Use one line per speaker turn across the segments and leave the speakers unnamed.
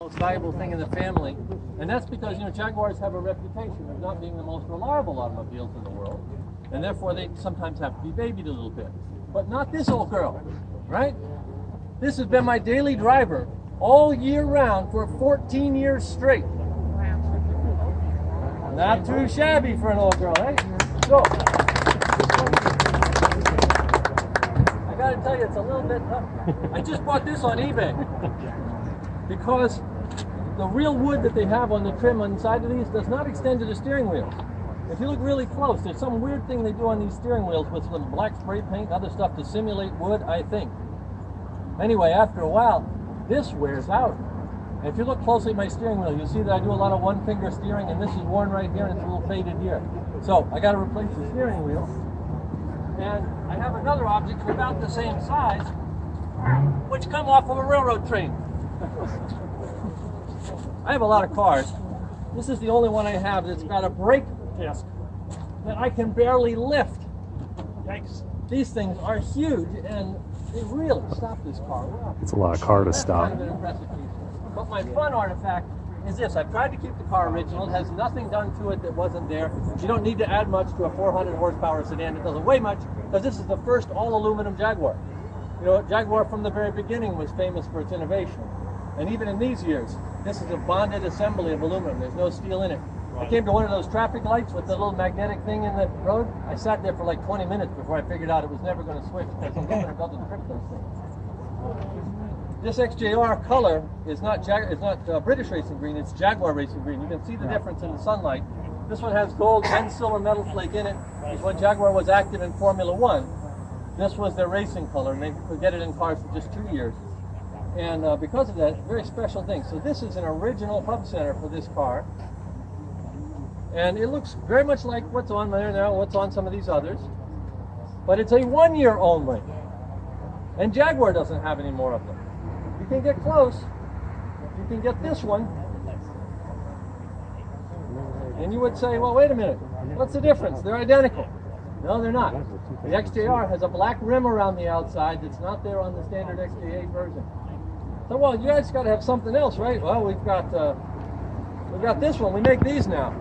Most valuable thing in the family, and that's because Jaguars have a reputation of not being the most reliable automobiles in the world, and therefore they sometimes have to be babied a little bit. But not this old girl, right? This has been my daily driver all year round for 14 years straight. Not too shabby for an old girl, eh? So, I gotta tell you, it's a little bit tough. I just bought this on eBay because the real wood that they have on the trim on the side of these does not extend to the steering wheels. If you look really close, there's some weird thing they do on these steering wheels with some black spray paint and other stuff to simulate wood, I think. Anyway, after a while, this wears out. And if you look closely at my steering wheel, you'll see that I do a lot of one-finger steering, and this is worn right here, and it's a little faded here. So I got to replace the steering wheel. And I have another object about the same size, which come off of a railroad train. I have a lot of cars. This is the only one I have that's got a brake disc that I can barely lift. Yikes. These things are huge, and they really stop this car well.
It's a lot of car to stop.
Kind of an impressive piece. But my fun artifact is this. I've tried to keep the car original. It has nothing done to it that wasn't there. You don't need to add much to a 400 horsepower sedan. It doesn't weigh much because this is the first all-aluminum Jaguar. Jaguar from the very beginning was famous for its innovation. And even in these years, this is a bonded assembly of aluminum. There's no steel in it. I came to one of those traffic lights with the little magnetic thing in the road. I sat there for like 20 minutes before I figured out it was never going to switch because aluminum doesn't trip those things. This XJR color is not British racing green, it's Jaguar racing green. You can see the difference in the sunlight. This one has gold and silver metal flake in it. It's when Jaguar was active in Formula One. This was their racing color, and they could get it in cars for just 2 years. And because of that, very special thing. So this is an original hub center for this car. And it looks very much like what's on there now, what's on some of these others. But it's a 1 year only. And Jaguar doesn't have any more of them. You can get close. You can get this one. And you would say, well, wait a minute. What's the difference? They're identical. No, they're not. The XJR has a black rim around the outside that's not there on the standard XJ8 version. So, well, you guys got to have something else, right? Well, we've got this one. We make these now.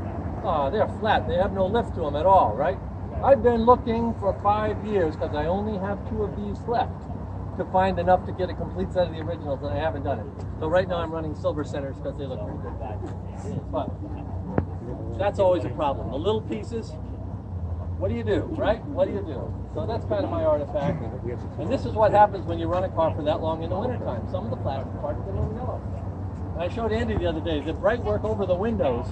Oh, they're flat. They have no lift to them at all, right? I've been looking for 5 years because I only have 2 of these left to find enough to get a complete set of the originals, and I haven't done it. So right now I'm running silver centers because they look pretty good. But that's always a problem. The little pieces, what do you do, right? What do you do? So that's kind of my artifact. And this is what happens when you run a car for that long in the wintertime. Some of the plastic parts get a little yellow. And I showed Andy the other day, the bright work over the windows,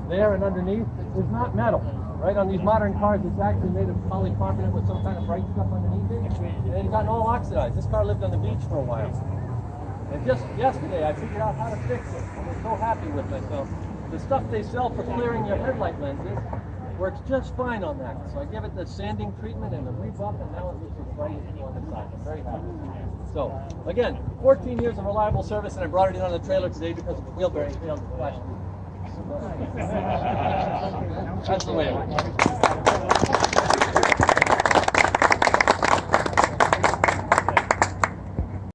there and underneath, is not metal. Right, on these modern cars, it's actually made of polycarbonate with some kind of bright stuff underneath it. And it's gotten all oxidized. This car lived on the beach for a while. And just yesterday, I figured out how to fix it. I was so happy with myself. The stuff they sell for clearing your headlight lenses works just fine on that. So I give it the sanding treatment and the rebuff, and now it looks as bright as it's on the side. I'm very happy. So, again, 14 years of reliable service, and I brought it in on the trailer today because of the wheel bearing failed last week. That's the way it works.